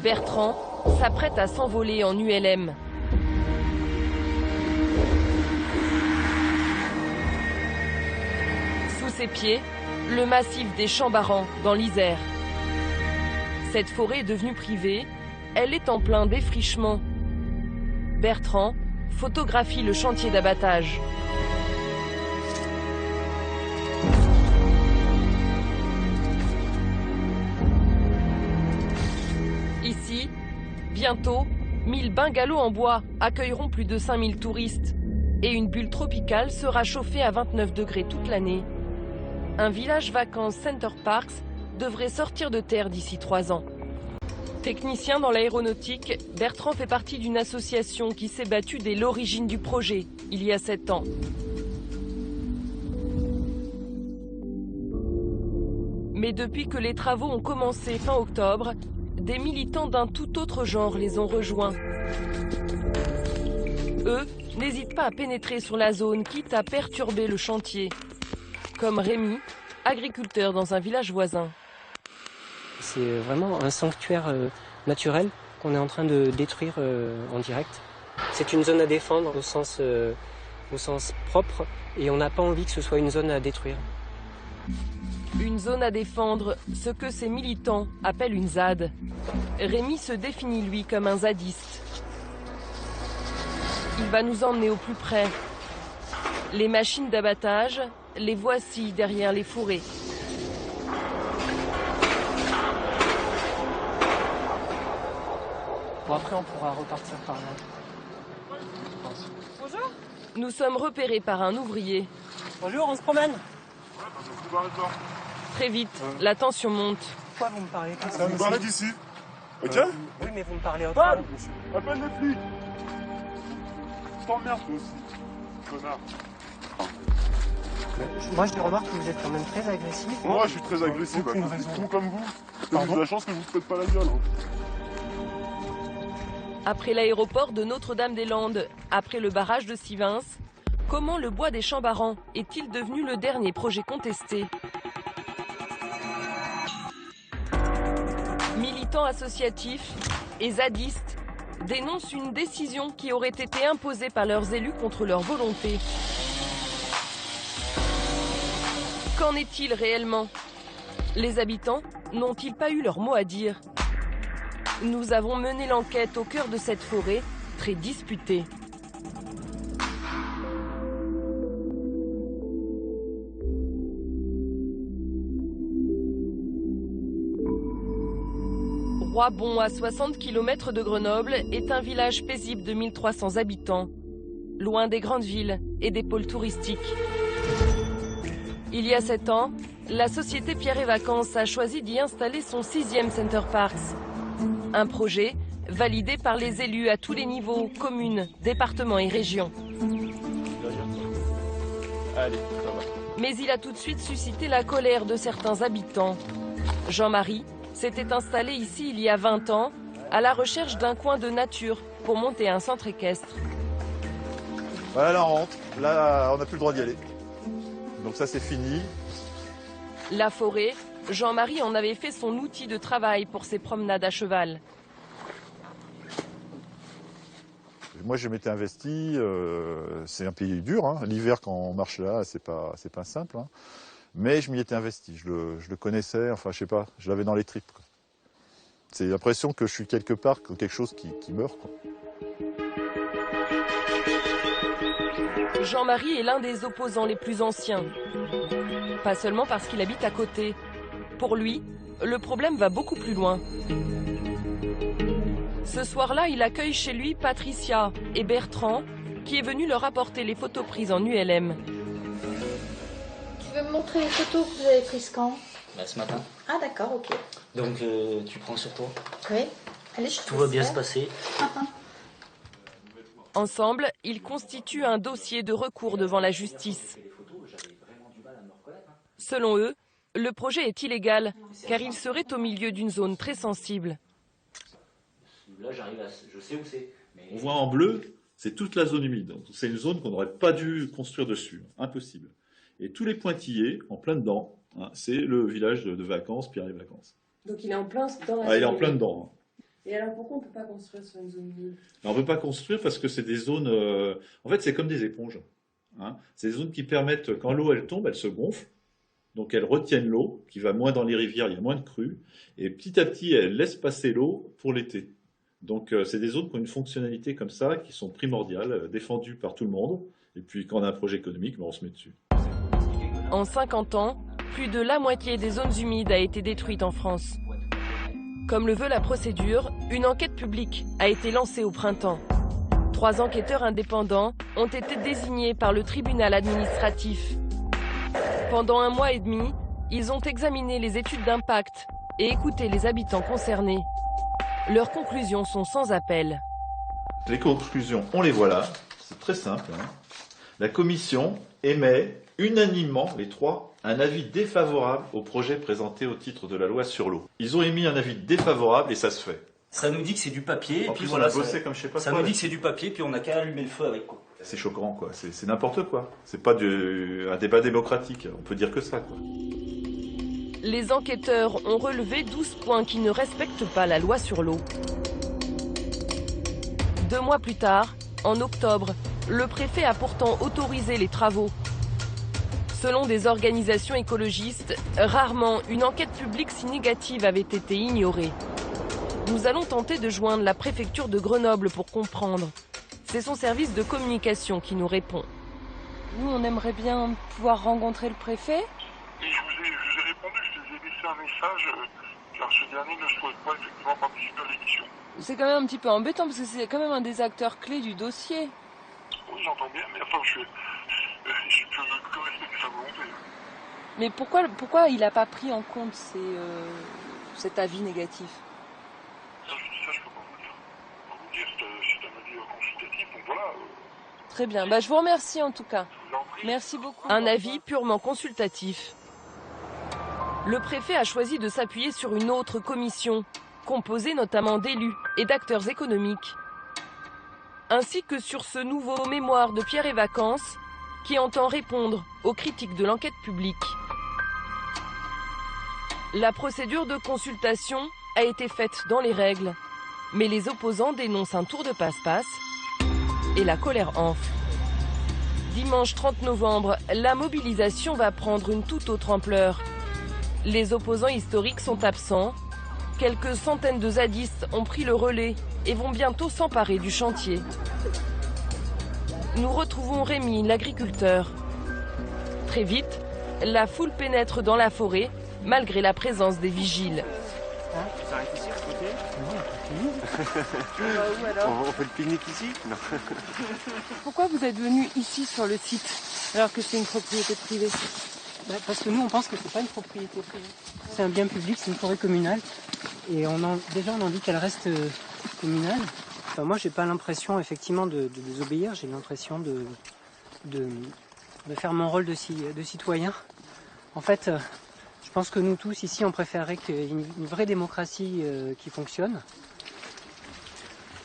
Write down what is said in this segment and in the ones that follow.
Bertrand s'apprête à s'envoler en ULM. Sous ses pieds, le massif des Champs-Barans dans l'Isère. Cette forêt est devenue privée, elle est en plein défrichement. Bertrand photographie le chantier d'abattage. Ici, bientôt, 1000 bungalows en bois accueilleront plus de 5000 touristes. Et une bulle tropicale sera chauffée à 29 degrés toute l'année. Un village vacances Center Parks devrait sortir de terre d'ici 3 ans. Technicien dans l'aéronautique, Bertrand fait partie d'une association qui s'est battue dès l'origine du projet, il y a 7 ans. Mais depuis que les travaux ont commencé fin octobre, des militants d'un tout autre genre les ont rejoints. Eux n'hésitent pas à pénétrer sur la zone, quitte à perturber le chantier. Comme Rémi, agriculteur dans un village voisin. C'est vraiment un sanctuaire naturel qu'on est en train de détruire en direct. C'est une zone à défendre au sens propre et on n'a pas envie que ce soit une zone à détruire. Une zone à défendre, ce que ces militants appellent une ZAD. Rémi se définit lui comme un zadiste. Il va nous emmener au plus près. Les machines d'abattage, les voici derrière les fourrés. Bon, après, on pourra repartir par là. Bonjour. Nous sommes repérés par un ouvrier. Bonjour, on se promène. Très vite, la tension monte. Pourquoi vous me parlez comme ça? Ça nous barrer d'ici. Ok? Oui, mais vous me parlez autrement. Appelle les flics. Je t'emmerde, toi aussi. Connard. Moi, je remarque que vous êtes quand même très agressif. Moi, je suis très agressif. Aucune Bah, raison. c'est con comme vous. Vous avez de la chance que je vous pète pas la gueule. Hein. Après l'aéroport de Notre-Dame-des-Landes, après le barrage de Sivins, comment le bois des Champs-Barans est-il devenu le dernier projet contesté? Militants associatifs et zadistes dénoncent une décision qui aurait été imposée par leurs élus contre leur volonté. Qu'en est-il réellement? Les habitants n'ont-ils pas eu leur mot à dire? Nous avons mené l'enquête au cœur de cette forêt, très disputée. Roibon, à 60 km de Grenoble, est un village paisible de 1300 habitants, loin des grandes villes et des pôles touristiques. Il y a 7 ans, la société Pierre et Vacances a choisi d'y installer son 6e Center Parks. Un projet validé par les élus à tous les niveaux, communes, départements et régions. Allez, ça va. Mais il a tout de suite suscité la colère de certains habitants. Jean-Marie s'était installé ici il y a 20 ans, à la recherche d'un coin de nature pour monter un centre équestre. Voilà, là on rentre. Là, on n'a plus le droit d'y aller. Donc ça, c'est fini. La forêt, Jean-Marie en avait fait son outil de travail pour ses promenades à cheval. Moi, je m'étais investi. C'est un pays dur. Hein. L'hiver, quand on marche là, c'est pas simple. Hein. Mais je m'y étais investi. Je le connaissais. Enfin, je sais pas. Je l'avais dans les tripes. Quoi. C'est l'impression que je suis quelque part, quelque chose qui meurt. Quoi. Jean-Marie est l'un des opposants les plus anciens. Pas seulement parce qu'il habite à côté. Pour lui, le problème va beaucoup plus loin. Ce soir-là, il accueille chez lui Patricia et Bertrand, qui est venu leur apporter les photos prises en ULM. Tu veux me montrer les photos que vous avez prises quand? Ce matin. Ah d'accord, ok. Donc tu prends sur toi. Oui. Allez, je te Tout va laisse bien faire. se passer. Ensemble, ils constituent un dossier de recours devant la justice. Selon eux, le projet est illégal, car il serait au milieu d'une zone très sensible. Là, je sais où c'est. Mais... On voit en bleu, c'est toute la zone humide. C'est une zone qu'on n'aurait pas dû construire dessus. Impossible. Et tous les pointillés, en plein dedans, hein, c'est le village de vacances, Pierre et Vacances. Donc il est en plein dans la il est en plein dedans. Hein. Et alors pourquoi on ne peut pas construire sur une zone humide? On ne peut pas construire parce que c'est des zones... En fait, c'est comme des éponges. Hein. C'est des zones qui permettent, quand l'eau elle tombe, elle se gonfle. Donc elles retiennent l'eau, qui va moins dans les rivières, il y a moins de crues. Et petit à petit, elles laissent passer l'eau pour l'été. Donc c'est des zones qui ont une fonctionnalité comme ça, qui sont primordiales, défendues par tout le monde. Et puis quand on a un projet économique, on se met dessus. En 50 ans, plus de la moitié des zones humides a été détruite en France. Comme le veut la procédure, une enquête publique a été lancée au printemps. 3 enquêteurs indépendants ont été désignés par le tribunal administratif. Pendant 1 mois et demi, ils ont examiné les études d'impact et écouté les habitants concernés. Leurs conclusions sont sans appel. Les conclusions, on les voit là. C'est très simple. Hein. La commission émet unanimement, les 3, un avis défavorable au projet présenté au titre de la loi sur l'eau. Ils ont émis un avis défavorable et ça se fait. Ça nous dit que c'est du papier. En et puis plus, voilà, on a bossé comme je sais pas ça quoi, nous dit que c'est du papier, puis on n'a qu'à allumer le feu avec quoi. C'est choquant, quoi. C'est n'importe quoi. C'est pas un débat démocratique. On peut dire que ça, quoi. Les enquêteurs ont relevé 12 points qui ne respectent pas la loi sur l'eau. 2 mois plus tard, en octobre, le préfet a pourtant autorisé les travaux. Selon des organisations écologistes, rarement une enquête publique si négative avait été ignorée. Nous allons tenter de joindre la préfecture de Grenoble pour comprendre. C'est son service de communication qui nous répond. Nous, on aimerait bien pouvoir rencontrer le préfet. Et je vous ai répondu, je vous ai laissé un message, car ce dernier ne souhaite pas effectivement participer à l'émission. C'est quand même un petit peu embêtant parce que c'est quand même un des acteurs clés du dossier. Oui, j'entends bien, mais enfin, je peux respecter sa volonté. Mais pourquoi il n'a pas pris en compte cet avis négatif? Ça, je peux pas vous dire. Je peux vous dire, c'est un avis consultatif, donc voilà. Très bien, bah, je vous remercie en tout cas. Je vous en prie. Merci beaucoup. Un avis purement consultatif. Le préfet a choisi de s'appuyer sur une autre commission, composée notamment d'élus et d'acteurs économiques, ainsi que sur ce nouveau mémoire de Pierre et Vacances qui entend répondre aux critiques de l'enquête publique. La procédure de consultation a été faite dans les règles, mais les opposants dénoncent un tour de passe-passe et la colère enfle. Dimanche 30 novembre, la mobilisation va prendre une toute autre ampleur. Les opposants historiques sont absents. Quelques centaines de zadistes ont pris le relais et vont bientôt s'emparer du chantier. Nous retrouvons Rémi, l'agriculteur. Très vite, la foule pénètre dans la forêt, malgré la présence des vigiles. Tu s'arrêtes ici, à côté? Où alors? On fait le pique-nique ici? Non. Pourquoi vous êtes venu ici sur le site, alors que c'est une propriété privée? Parce que nous, on pense que c'est pas une propriété privée. C'est un bien public, c'est une forêt communale. Et on en dit qu'elle reste communale. Enfin, moi, j'ai pas l'impression, effectivement, de désobéir. J'ai l'impression de faire mon rôle de citoyen. En fait, je pense que nous tous, ici, on préférerait qu'il y ait une vraie démocratie qui fonctionne.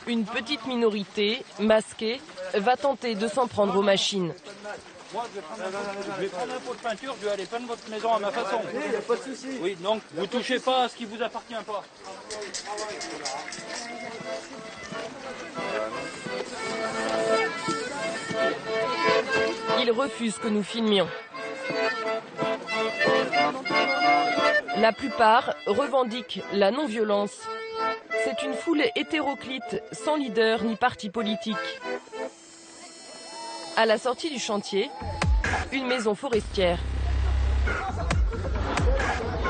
Une petite minorité, masquée, va tenter de s'en prendre aux machines. Moi, je vais prendre un pot de peinture, je vais aller peindre votre maison à ma façon. Il n'y a pas de souci. Oui, donc vous touchez pas à ce qui vous appartient pas. Ils refusent que nous filmions. La plupart revendiquent la non-violence. C'est une foule hétéroclite, sans leader ni parti politique. À la sortie du chantier, une maison forestière.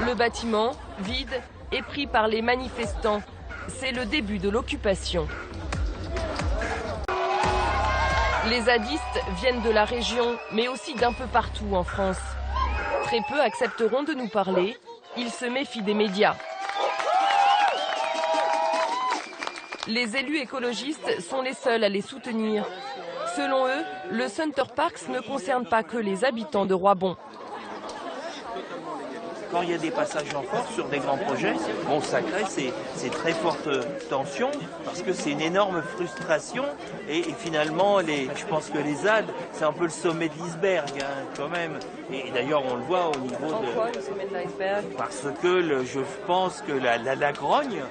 Le bâtiment, vide, est pris par les manifestants. C'est le début de l'occupation. Les zadistes viennent de la région, mais aussi d'un peu partout en France. Très peu accepteront de nous parler. Ils se méfient des médias. Les élus écologistes sont les seuls à les soutenir. Selon eux, le Center Parks ne concerne pas que les habitants de Roibon. Quand il y a des passages en force sur des grands projets, bon, ça crée ces très fortes tensions parce que c'est une énorme frustration et finalement, je pense que les ZAD, c'est un peu le sommet de l'iceberg quand même. Et d'ailleurs, on le voit au niveau Pourquoi le sommet de l'iceberg? Parce que je pense que la grogne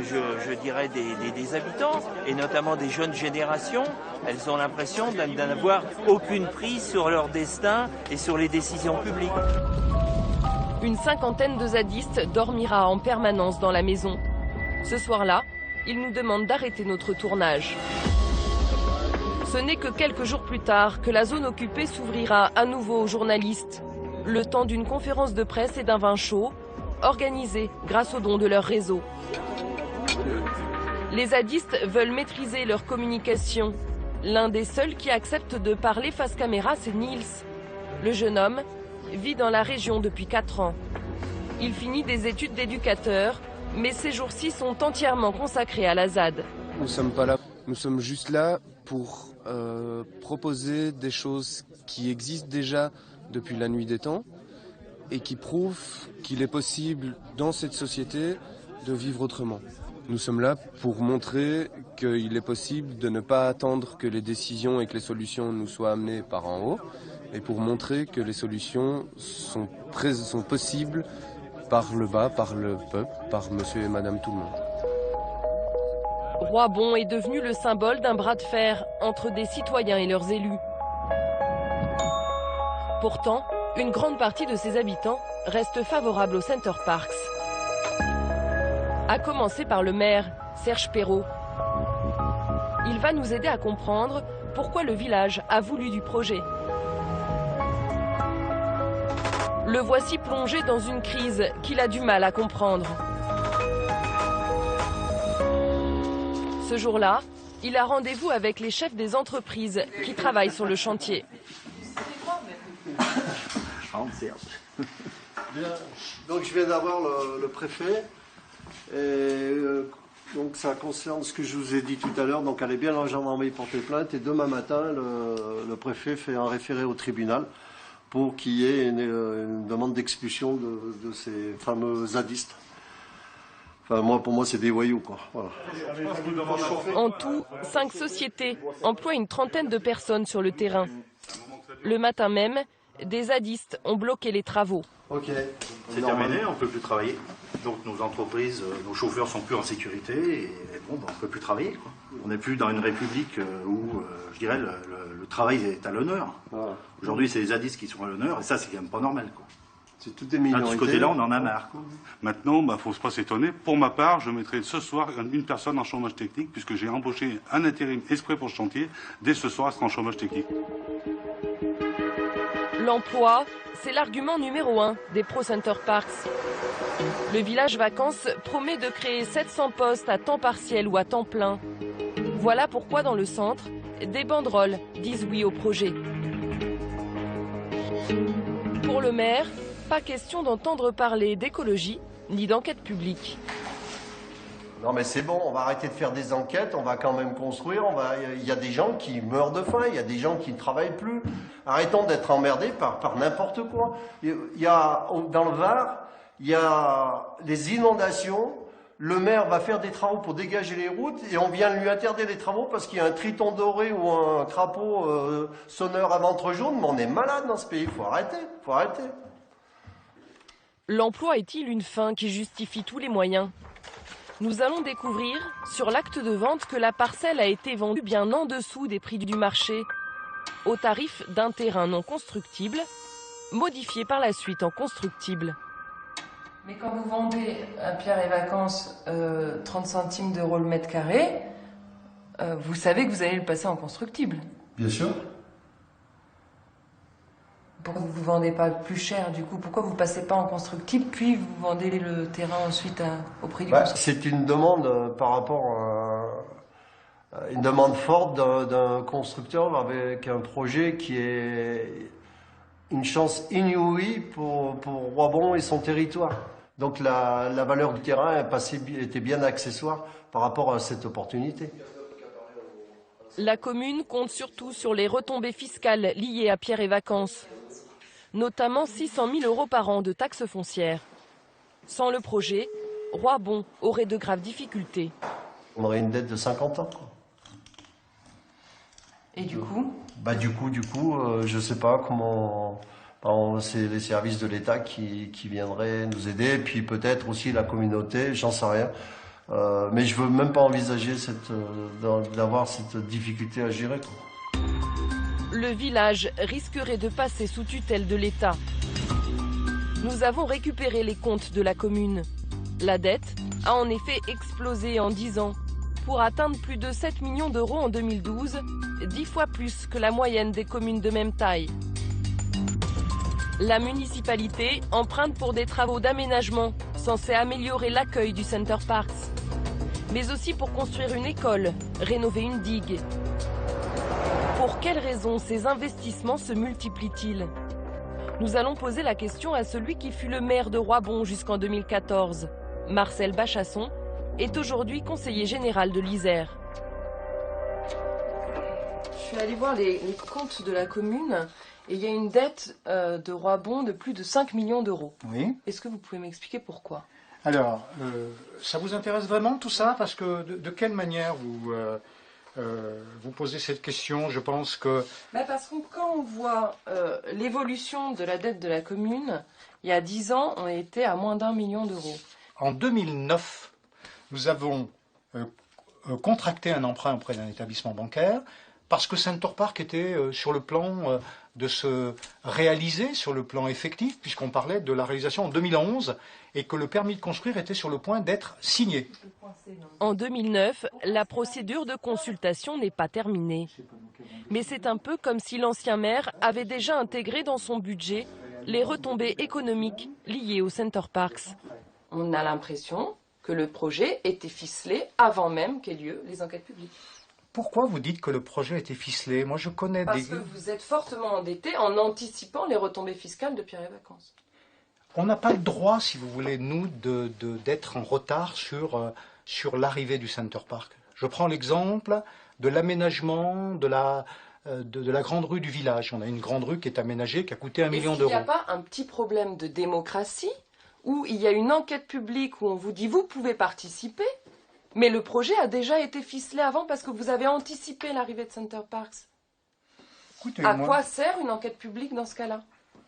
je dirais, des habitants, et notamment des jeunes générations. Elles ont l'impression d'en avoir aucune prise sur leur destin et sur les décisions publiques. Une cinquantaine de zadistes dormira en permanence dans la maison. Ce soir-là, ils nous demandent d'arrêter notre tournage. Ce n'est que quelques jours plus tard que la zone occupée s'ouvrira à nouveau aux journalistes. Le temps d'une conférence de presse et d'un vin chaud, organisé grâce aux dons de leur réseau. Les zadistes veulent maîtriser leur communication. L'un des seuls qui accepte de parler face caméra, c'est Niels. Le jeune homme vit dans la région depuis 4 ans. Il finit des études d'éducateur, mais ces jours-ci sont entièrement consacrés à la ZAD. Nous ne sommes pas là, nous sommes juste là pour proposer des choses qui existent déjà depuis la nuit des temps et qui prouvent qu'il est possible dans cette société de vivre autrement. Nous sommes là pour montrer qu'il est possible de ne pas attendre que les décisions et que les solutions nous soient amenées par en haut, et pour montrer que les solutions sont possibles par le bas, par le peuple, par monsieur et madame tout le monde. Roibon est devenu le symbole d'un bras de fer entre des citoyens et leurs élus. Pourtant, une grande partie de ses habitants reste favorable au Center Parcs. À commencer par le maire, Serge Perrault. Il va nous aider à comprendre pourquoi le village a voulu du projet. Le voici plongé dans une crise qu'il a du mal à comprendre. Ce jour-là, il a rendez-vous avec les chefs des entreprises qui travaillent sur le chantier. Donc je viens d'avoir le préfet. Et donc ça concerne ce que je vous ai dit tout à l'heure. Donc elle est bien la gendarmerie porter plainte. Et demain matin, le préfet fait un référé au tribunal pour qu'il y ait une demande d'expulsion de ces fameux zadistes. Enfin, pour moi, c'est des voyous, quoi. Voilà. En tout, 5 sociétés emploient une trentaine de personnes sur le terrain. Le matin même, des zadistes ont bloqué les travaux. Ok. C'est terminé, on ne peut plus travailler. Donc nos entreprises, nos chauffeurs sont plus en sécurité et bon, on ne peut plus travailler, quoi. On n'est plus dans une république où, je dirais, le travail est à l'honneur. Voilà. Aujourd'hui, c'est les zadistes qui sont à l'honneur et ça, c'est quand même pas normal, quoi. C'est toutes des minorités. De ce côté-là, on en a marre, quoi. Maintenant, il ne faut pas s'étonner. Pour ma part, je mettrai ce soir une personne en chômage technique puisque j'ai embauché un intérim exprès pour ce chantier. Dès ce soir, elle sera en chômage technique. L'emploi, c'est l'argument numéro 1 des Pro Center Parcs. Le village vacances promet de créer 700 postes à temps partiel ou à temps plein. Voilà pourquoi dans le centre, des banderoles disent oui au projet. Pour le maire, pas question d'entendre parler d'écologie ni d'enquête publique. Non mais c'est bon, on va arrêter de faire des enquêtes, on va quand même construire, il y a des gens qui meurent de faim, il y a des gens qui ne travaillent plus. Arrêtons d'être emmerdés par n'importe quoi. Il y a, dans le Var, il y a les inondations, le maire va faire des travaux pour dégager les routes et on vient lui interdire les travaux parce qu'il y a un triton doré ou un crapaud sonneur à ventre jaune, mais on est malade dans ce pays, il faut arrêter, faut arrêter. L'emploi est-il une fin qui justifie tous les moyens ? Nous allons découvrir sur l'acte de vente que la parcelle a été vendue bien en dessous des prix du marché, au tarif d'un terrain non constructible, modifié par la suite en constructible. Mais quand vous vendez à Pierre et Vacances 30 centimes d'euros le mètre carré, vous savez que vous allez le passer en constructible. Bien sûr. Pourquoi vous ne vous vendez pas plus cher du coup? Pourquoi vous ne passez pas en constructible puis vous vendez le terrain ensuite au prix du constructible? C'est une demande par rapport à une demande forte d'un constructeur avec un projet qui est une chance inouïe pour Roibon et son territoire. Donc la valeur du terrain était bien accessoire par rapport à cette opportunité. La commune compte surtout sur les retombées fiscales liées à Pierre et Vacances, notamment 600 000 euros par an de taxes foncières. Sans le projet, Roibon aurait de graves difficultés. On aurait une dette de 50 ans. Et du coup Du coup, je ne sais pas comment. C'est les services de l'État qui viendraient nous aider, puis peut-être aussi la communauté, j'en sais rien. Mais je veux même pas envisager d'avoir cette difficulté à gérer, quoi. Le village risquerait de passer sous tutelle de l'État. Nous avons récupéré les comptes de la commune. La dette a en effet explosé en 10 ans pour atteindre plus de 7 millions d'euros en 2012, 10 fois plus que la moyenne des communes de même taille. La municipalité emprunte pour des travaux d'aménagement censés améliorer l'accueil du Center Parcs, mais aussi pour construire une école, rénover une digue. Pour quelles raisons ces investissements se multiplient-ils? Nous allons poser la question à celui qui fut le maire de Roibon jusqu'en 2014. Marcel Bachasson est aujourd'hui conseiller général de l'Isère. Je suis allée voir les comptes de la commune et il y a une dette de Roibon de plus de 5 millions d'euros. Oui. Est-ce que vous pouvez m'expliquer pourquoi? Alors, ça vous intéresse vraiment tout ça? Parce que de quelle manière vous posez cette question? Je pense que... Parce que quand on voit l'évolution de la dette de la commune, il y a 10 ans, on était à moins d'1 million d'euros. En 2009, nous avons contracté un emprunt auprès d'un établissement bancaire parce que Center Parcs était sur le plan de se réaliser, sur le plan effectif, puisqu'on parlait de la réalisation en 2011 et que le permis de construire était sur le point d'être signé. En 2009, la procédure de consultation n'est pas terminée. Mais c'est un peu comme si l'ancien maire avait déjà intégré dans son budget les retombées économiques liées au Center Parcs. On a l'impression que le projet était ficelé avant même qu'aient lieu les enquêtes publiques. Pourquoi vous dites que le projet était ficelé? Moi, je connais Parce que vous êtes fortement endetté en anticipant les retombées fiscales de Pierre et Vacances. On n'a pas le droit, si vous voulez, nous, d'être en retard sur l'arrivée du Center Parcs. Je prends l'exemple de l'aménagement de la grande rue du village. On a une grande rue qui est aménagée, qui a coûté 1 million d'euros. Est-ce qu'il n'y a pas un petit problème de démocratie où il y a une enquête publique où on vous dit vous pouvez participer, mais le projet a déjà été ficelé avant parce que vous avez anticipé l'arrivée de Center Parcs? À quoi sert une enquête publique dans ce cas-là?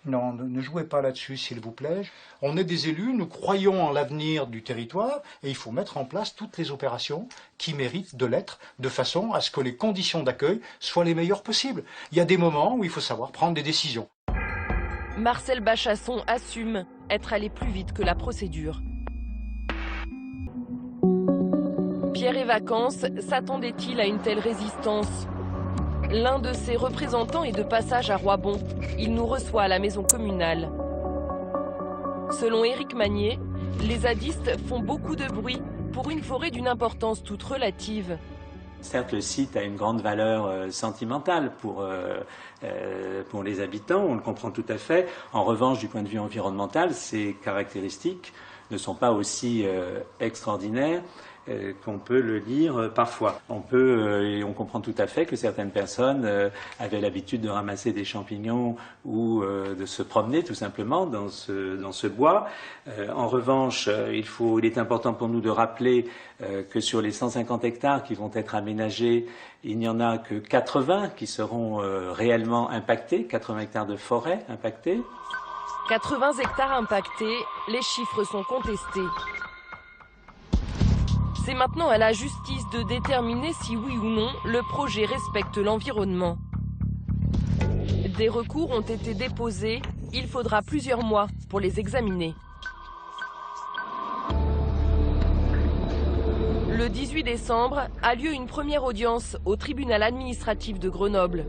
Non, ne jouez pas là-dessus, s'il vous plaît. On est des élus, nous croyons en l'avenir du territoire et il faut mettre en place toutes les opérations qui méritent de l'être, de façon à ce que les conditions d'accueil soient les meilleures possibles. Il y a des moments où il faut savoir prendre des décisions. Marcel Bachasson assume être allé plus vite que la procédure. Pierre et Vacances s'attendait-il à une telle résistance? L'un de ses représentants est de passage à Roibon. Il nous reçoit à la maison communale. Selon Éric Magnier, les zadistes font beaucoup de bruit pour une forêt d'une importance toute relative. Certes, le site a une grande valeur sentimentale pour les habitants, on le comprend tout à fait. En revanche, du point de vue environnemental, ces caractéristiques ne sont pas aussi extraordinaires qu'on peut le dire parfois. Et on comprend tout à fait que certaines personnes avaient l'habitude de ramasser des champignons ou de se promener tout simplement dans ce bois. En revanche, il est important pour nous de rappeler que sur les 150 hectares qui vont être aménagés, il n'y en a que 80 qui seront réellement impactés, 80 hectares de forêt impactés. 80 hectares impactés, les chiffres sont contestés. C'est maintenant à la justice de déterminer si oui ou non le projet respecte l'environnement. Des recours ont été déposés, il faudra plusieurs mois pour les examiner. Le 18 décembre a lieu une première audience au tribunal administratif de Grenoble.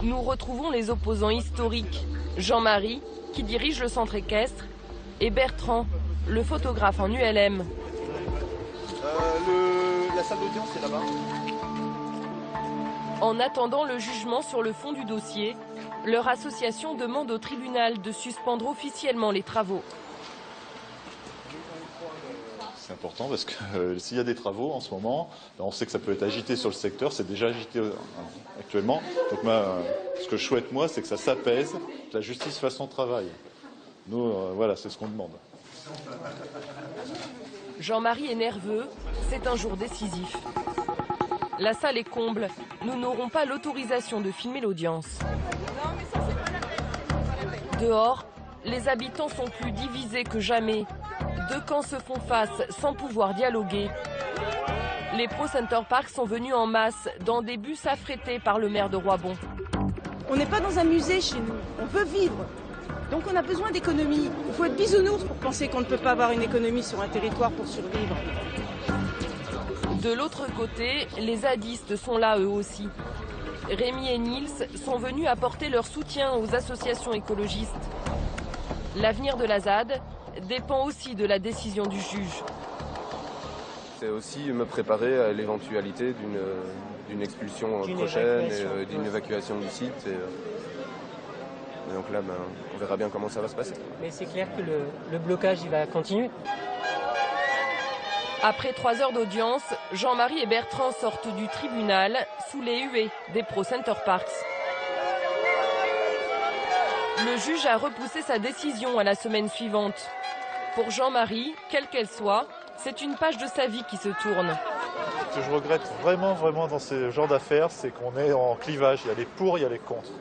Nous retrouvons les opposants historiques, Jean-Marie, qui dirige le centre équestre, et Bertrand, le photographe en ULM. La salle d'audience est là-bas. En attendant le jugement sur le fond du dossier, leur association demande au tribunal de suspendre officiellement les travaux. C'est important parce que s'il y a des travaux en ce moment, on sait que ça peut être agité sur le secteur, c'est déjà agité actuellement. Donc ce que je souhaite moi, c'est que ça s'apaise, que la justice fasse son travail. Nous, voilà, c'est ce qu'on demande. Jean-Marie est nerveux, c'est un jour décisif. La salle est comble, nous n'aurons pas l'autorisation de filmer l'audience. Dehors, les habitants sont plus divisés que jamais. Deux camps se font face sans pouvoir dialoguer. Les pro-Center Parcs sont venus en masse dans des bus affrétés par le maire de Roibon. On n'est pas dans un musée chez nous, on veut vivre. Donc on a besoin d'économie. Il faut être bisounours pour penser qu'on ne peut pas avoir une économie sur un territoire pour survivre. De l'autre côté, les zadistes sont là eux aussi. Rémi et Nils sont venus apporter leur soutien aux associations écologistes. L'avenir de la ZAD dépend aussi de la décision du juge. C'est aussi me préparer à l'éventualité d'une expulsion prochaine, et d'une évacuation du site. Et donc là, on verra bien comment ça va se passer. Mais c'est clair que le blocage il va continuer. Après 3 heures d'audience, Jean-Marie et Bertrand sortent du tribunal sous les huées des pro-Center Parcs. Le juge a repoussé sa décision à la semaine suivante. Pour Jean-Marie, quelle qu'elle soit, c'est une page de sa vie qui se tourne. Ce que je regrette vraiment dans ce genre d'affaires, c'est qu'on est en clivage. Il y a les pour, il y a les contre.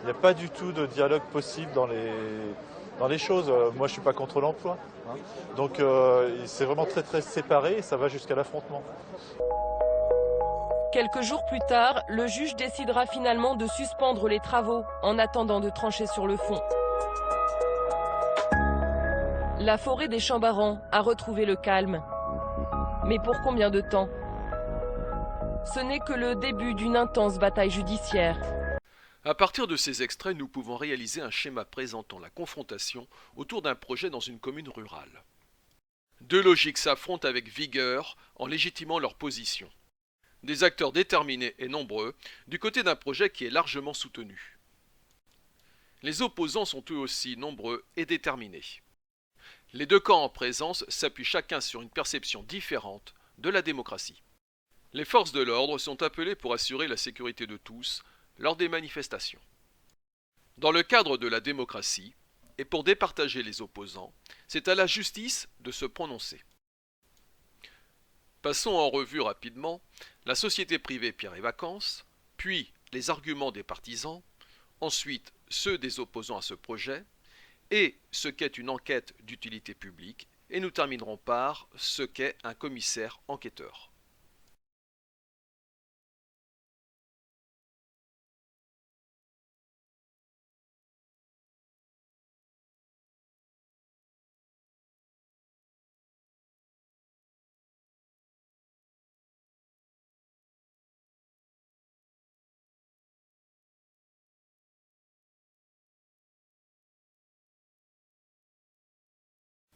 Il n'y a pas du tout de dialogue possible dans les choses. Moi, je ne suis pas contre l'emploi. Hein. Donc, c'est vraiment très séparé et ça va jusqu'à l'affrontement. Quelques jours plus tard, le juge décidera finalement de suspendre les travaux en attendant de trancher sur le fond. La forêt des Chambarans a retrouvé le calme. Mais pour combien de temps? Ce n'est que le début d'une intense bataille judiciaire. À partir de ces extraits, nous pouvons réaliser un schéma présentant la confrontation autour d'un projet dans une commune rurale. Deux logiques s'affrontent avec vigueur en légitimant leur position. Des acteurs déterminés et nombreux du côté d'un projet qui est largement soutenu. Les opposants sont eux aussi nombreux et déterminés. Les deux camps en présence s'appuient chacun sur une perception différente de la démocratie. Les forces de l'ordre sont appelées pour assurer la sécurité de tous lors des manifestations. Dans le cadre de la démocratie, et pour départager les opposants, c'est à la justice de se prononcer. Passons en revue rapidement la société privée Pierre et Vacances, puis les arguments des partisans, ensuite ceux des opposants à ce projet, et ce qu'est une enquête d'utilité publique, et nous terminerons par ce qu'est un commissaire enquêteur.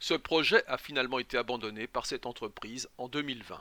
Ce projet a finalement été abandonné par cette entreprise en 2020.